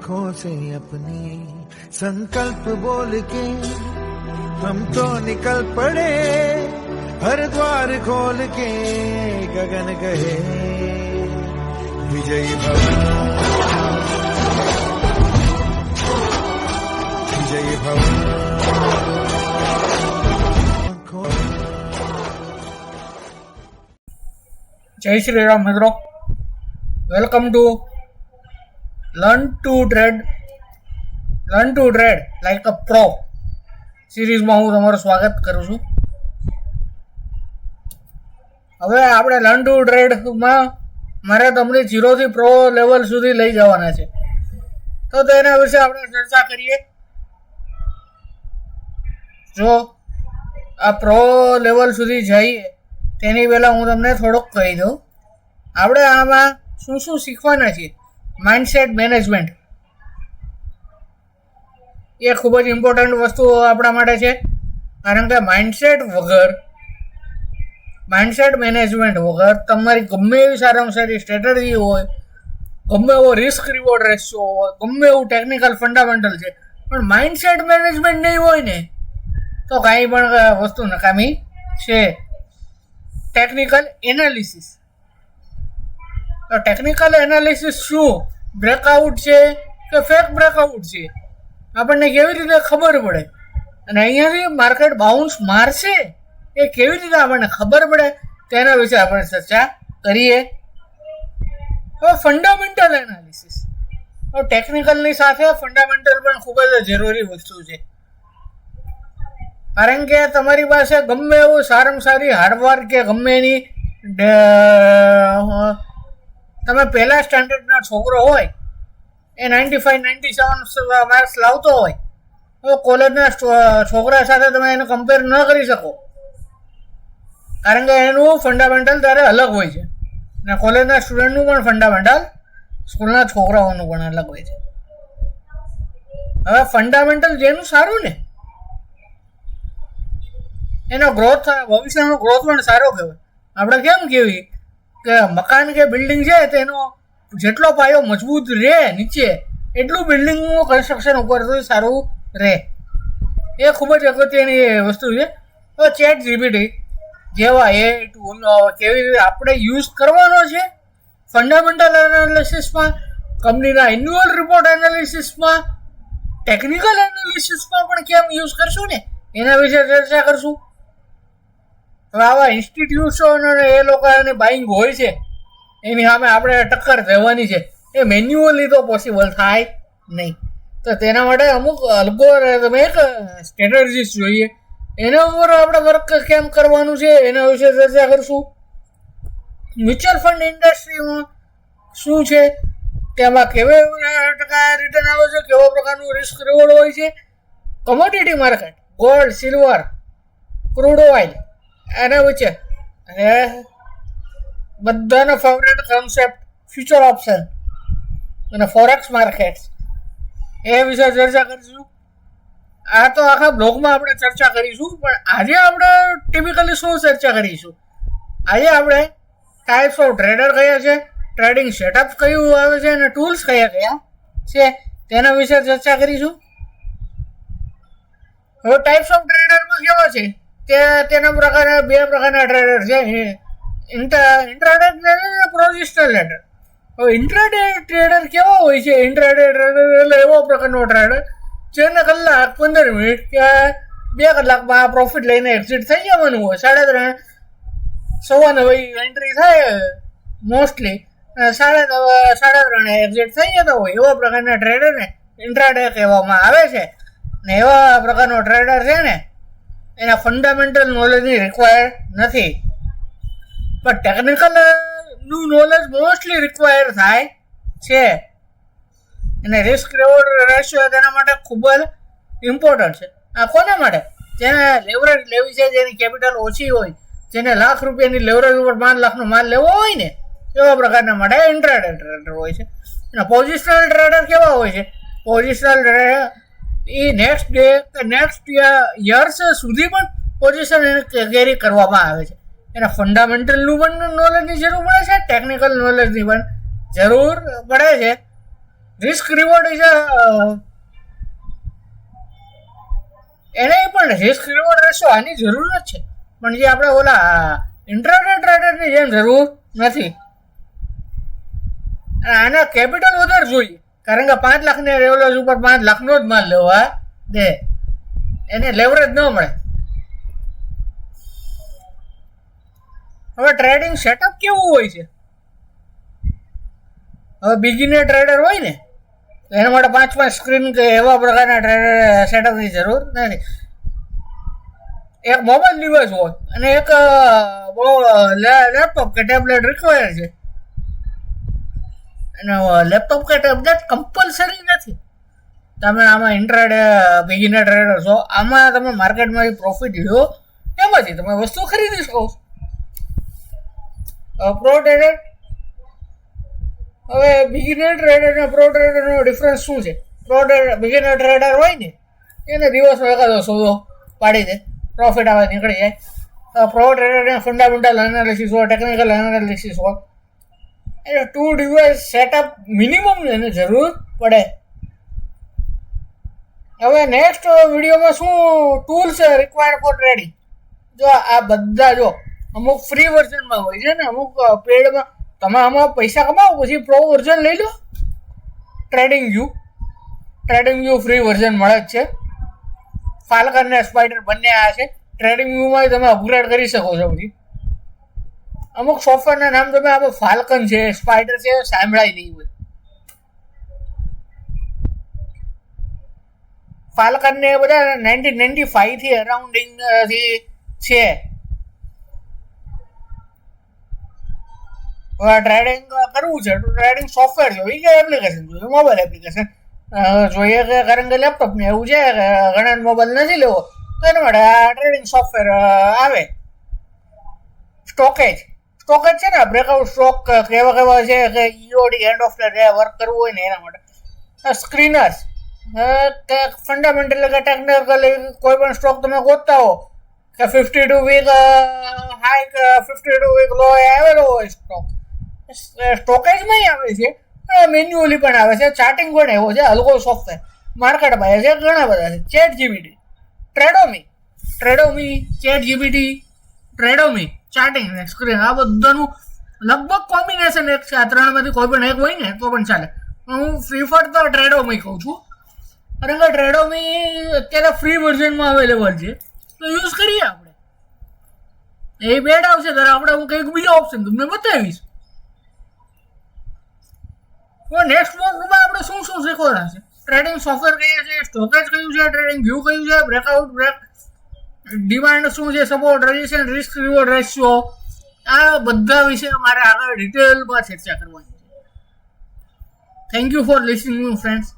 आंखों से अपनी संकल्प बोल के हम तो निकल पड़े हर द्वार खोल के गगन कहे विजयी भव विजयी भव। जय श्री राम मित्रों, welcome to learn to trade like a pro સિરીઝમાં હું તમારું સ્વાગત કરું છું. હવે આપણે લર્ન ટુ ટ્રેડમાં મારે તમને 0 થી પ્રો લેવલ સુધી લઈ જવાના છે, તો તેના વિશે આપણે ચર્ચા કરીએ. જો આ પ્રો લેવલ સુધી જઈએ તેની પહેલાં હું તમને થોડુંક કહી દઉં. આપણે આમાં શું શું શીખવાના છીએ. માઇન્ડસેટ મેનેજમેન્ટ એ ખૂબ જ ઇમ્પોર્ટન્ટ વસ્તુ આપણા માટે છે, કારણ કે માઇન્ડસેટ મેનેજમેન્ટ વગર તમારી ગમે એવી સારામાં સારી સ્ટ્રેટેજી હોય, ગમે એવો રિસ્ક રિવોર્ડ રેશિયો હોય, ગમે એવું ટેકનિકલ ફંડામેન્ટલ છે, પણ માઇન્ડસેટ મેનેજમેન્ટ નહીં હોય ને તો કાંઈ પણ વસ્તુ નકામી છે. Technical analysis. તો ટેકનિકલ એનાલિસિસ શું, બ્રેકઆઉટ છે કે ફેક બ્રેકઆઉટ છે, આપણને કેવી રીતે ખબર પડે, અને અહીંયાથી માર્કેટ બાઉન્સ મારશે એ કેવી રીતે આપણને ખબર પડે, તેના વિશે આપણે ચર્ચા કરીએ. હવે ફંડામેન્ટલ એનાલિસિસ. તો ટેકનિકલની સાથે ફંડામેન્ટલ પણ ખૂબ જ જરૂરી વસ્તુ છે, કારણ કે તમારી પાસે ગમે એવું સારામાં સારી હાર્ડવર્ક કે ગમે એની તમે પહેલા સ્ટાન્ડર્ડના છોકરો હોય એ 95-97 માર્ક્સ લાવતો હોય તો કોલેજના છોકરા સાથે તમે એને કમ્પેર ન કરી શકો, કારણ કે એનું ફંડામેન્ટલ ત્યારે અલગ હોય છે, અને કોલેજના સ્ટુડન્ટનું પણ ફંડામેન્ટલ સ્કૂલના છોકરાઓનું પણ અલગ હોય છે. હવે ફંડામેન્ટલ જેનું સારું ને એનો ગ્રોથ, ભવિષ્યનો ગ્રોથ પણ સારો કહેવાય. આપણે કેમ કહેવી કે મકાન કે બિલ્ડિંગ છે તેનો જેટલો પાયો મજબૂત રહે નીચે એટલું બિલ્ડિંગનું કન્સ્ટ્રક્શન ઉપર સારું રહે. એ ખૂબ જ અગત્યની વસ્તુ છે. તો ચેટ જીપીટી જેવા એ ટૂલ કેવી રીતે આપણે યુઝ કરવાનો છે ફંડામેન્ટલ એનાલિસિસમાં, કંપનીના એન્યુઅલ રિપોર્ટ એનાલિસિસમાં, ટેકનિકલ એનાલિસિસમાં પણ કેમ યુઝ કરશું ને એના વિશે ચર્ચા કરશું. હવે આવા ઇન્સ્ટિટ્યુશન અને એ લોકોની બાઇંગ હોય છે એની સામે આપણે ટક્કર દેવાની છે, એ મેન્યુઅલી તો પોસિબલ થાય નહીં. તો તેના માટે અમુક અલ્ગોરિધમ એક સ્ટ્રેટેજીસ જોઈએ, એના ઉપર આપણે વર્ક કેમ કરવાનું છે એના વિશે ચર્ચા કરીશું. મ્યુચ્યુઅલ ફંડ ઇન્ડસ્ટ્રીમાં શું છે, તેમાં કેવા ટકા રિટર્ન આવે છે, કેવા પ્રકારનું રિસ્ક રિવોર્ડ હોય છે. Commodity market, gold, silver, crude oil, એના વચ્ચે બધાનો ફેવરેટ કોન્સેપ્ટ ફ્યુચર ઓપ્શન અને ફોરેક્સ માર્કેટ્સ, એ વિશે ચર્ચા કરીશું. આ તો આખા બ્લોગમાં આપણે ચર્ચા કરીશું, પણ આજે આપણે ટિપિકલી શું ચર્ચા કરીશું, આજે આપણે ટાઈપ્સ ઓફ ટ્રેડર કયા છે, ટ્રેડિંગ સેટઅપ કયું આવે છે અને ટૂલ્સ કયા કયા છે તેના વિશે ચર્ચા કરીશું. હવે ટાઈપ્સ ઓફ ટ્રેડરમાં કેવા છે કે તેના પ્રકારના 2 પ્રકારના ટ્રેડર છે, ઇન્ટ્રાડે ટ્રેડર અને પોઝિશનલ ટ્રેડર. હવે ઇન્ટ્રાડે ટ્રેડર કેવા હોય છે, ઇન્ટ્રાડે ટ્રેડર એટલે એવો પ્રકારનો ટ્રેડર જેને કલાક 15 મિનિટ કે 2 કલાકમાં પ્રોફિટ લઈને એક્ઝિટ થઈ જવાનું હોય. 3:30 એન્ટ્રી થાય મોસ્ટલી, 3:30 એક્ઝિટ થઈ જતા હોય એવા પ્રકારના ટ્રેડરને ઇન્ટ્રાડે કહેવામાં આવે છે. ને એવા પ્રકારનો ટ્રેડર છે ને એના ફંડામેન્ટલ નોલેજની રિક્વાયર નથી, પણ ટેકનિકલનું નોલેજ મોસ્ટલી રિક્વાયર થાય છે. અને રિસ્ક રિવોર્ડ રેશિયો તેના માટે ખૂબ જ ઇમ્પોર્ટન્ટ છે. આ કોના માટે? જેને લેવરેજ લેવી છે, જેની કેપિટલ ઓછી હોય, જેને લાખ રૂપિયાની લેવરેજ ઉપર 5 લાખનો માલ લેવો હોય ને એવા પ્રકારના માટે ઇન્ટ્રાડે ટ્રેડર હોય છે. અને પોઝિશનલ ટ્રેડર કેવા હોય છે, પોઝિશનલ ટ્રેડર એ નેક્સ્ટ યર્સ સુધી પણ પોઝિશન કેરી કરવામાં આવે છે. એના ફંડામેન્ટલનું પણ નોલેજની જરૂર પડે છે, ટેકનિકલ નોલેજની પણ જરૂર પડે છે. રિસ્ક રિવોર્ડ ઇઝ એને પણ રિસ્ક રિવોર્ડ રેશિયો આની જરૂર જ છે, પણ જે આપણે ઓલા ઇન્ટ્રાડે ટ્રેડરની જેમ જરૂર નથી. આના કેપિટલ વધારે જોઈએ, કારણ કે 5 લાખની રેવલોજ ઉપર 5 લાખનો જ માલ લેવા દે, એને લેવરેજ ન મળે. હવે ટ્રેડિંગ સેટઅપ કેવું હોય છે? હવે બિગિનર ટ્રેડર હોય ને એના માટે 5 સ્ક્રીન કે એવા પ્રકારના ટ્રેડર સેટઅપની જરૂર નથી. એક મોબાઈલ ડિવાઇસ હોય અને એક લેપટોપ કે ટેબ્લેટ રિક્વાયર છે. અને લેપટોપ કે ટેબ્લેટ કમ્પલસરી નથી. તમે આમાં ઇન્ટ્રાડે બિગિનર ટ્રેડર છો, આમાં તમે માર્કેટમાંથી પ્રોફિટ લો, એમાંથી તમે વસ્તુ ખરીદી શકો છો. પ્રો ટ્રેડર, હવે બિગિનર ટ્રેડર અને પ્રો ટ્રેડરનો ડિફરન્સ શું છે? બિગિનર ટ્રેડર હોય ને એને દિવસમાં એકાદો સોદો પાડી દે, પ્રોફિટ આવે નીકળી જાય. પ્રો ટ્રેડરને ફંડામેન્ટલ એનાલિસિસ હોય, ટેકનિકલ એનાલિસિસ હોય, એટલે 2 ડિવાઇસ સેટઅપ મિનિમમ એને જરૂર પડે. હવે નેક્સ્ટ વિડીયોમાં શું ટૂલ્સ રિક્વાયર્ડ ફોર ટ્રેડિંગ, જો આ બધા જો અમુક ફ્રી વર્ઝનમાં હોય છે ને, અમુક પેડમાં. તમે આમાં પૈસા કમાવો પછી પ્રો વર્ઝન લઈ લો. ટ્રેડિંગ વ્યૂ ફ્રી વર્ઝન મળે જ છે. ફાલ્કન ને સ્પાઈડર બંને આ છે. ટ્રેડિંગ વ્યૂમાં તમે અપગ્રેડ કરી શકો છો. પછી અમુક સોફ્ટવેરના નામ તમે આપણે ફાલ્કન છે, સ્પાઈડર છે, સાંભળાય નહીં હોય. ફાલ્કન ને બધા 1995 થી અરાઉન્ડિંગ થી છે. ટ્રેડિંગ કરવું છે તો ટ્રેડિંગ સોફ્ટવેર જોઈએ કે એપ્લિકેશન જોઈએ? મોબાઈલ એપ્લિકેશન જોઈએ કે કારણ કે લેપટોપ ને એવું છે કે ઘણા મોબાઈલ નથી લેવો, તો એના માટે આ ટ્રેડિંગ સોફ્ટવેર આવે. સ્ટોકેજ છે ને, બ્રેકઆઉટ સ્ટોક કેવા છે કે EOD end of the day work કરવું હોય ને એના માટે. સ્ક્રીનર્સ ફંડામેન્ટલ કે ટેકનિકલી કોઈ પણ સ્ટોક તમે ગોતતા હો કે 52 વીક હાઈ કે 52 વીક લો આવેલો હોય સ્ટોક, સ્ટોકેજમાં આવે છે, મેન્યુઅલી પણ આવે છે, ચાર્ટિંગ પણ એવો છે, હલકો સોફ્ટવેર માર્કેટમાં આવે છે, ઘણા બધા છે. ચેટ જીપીટી, ટ્રેડોમી, ચાર્ટિંગ ને સ્ક્રીન, આ બધાનું લગભગ કોમ્બિનેશન એક છે. આ ત્રણમાંથી કોઈ પણ એક હોય ને તો પણ ચાલે. હું પ્રિફર તો ટ્રેડોમી કહું છું, કારણ કે ટ્રેડોમી અત્યારે ફ્રી વર્ઝનમાં અવેલેબલ છે, તો યુઝ કરીએ આપણે. એ બેડ આવશે ત્યારે આપણે હું કંઈક બીજો ઓપ્શન તમને બતાવીશ. નેક્સ્ટ વર્કમાં આપણે શું શીખવાના છે? ટ્રેડિંગ સોફ્ટવેર કયા છે, સ્ટોકેજ કયું છે, ટ્રેડિંગ વ્યૂ કયું છે, બ્રેકઆઉટ ડિમાન્ડ શું છે, support, resistance, risk reward ratio, આ બધા વિશે મારે આગળ ડિટેલમાં ચર્ચા કરવાની છે. Thank you for listening friends.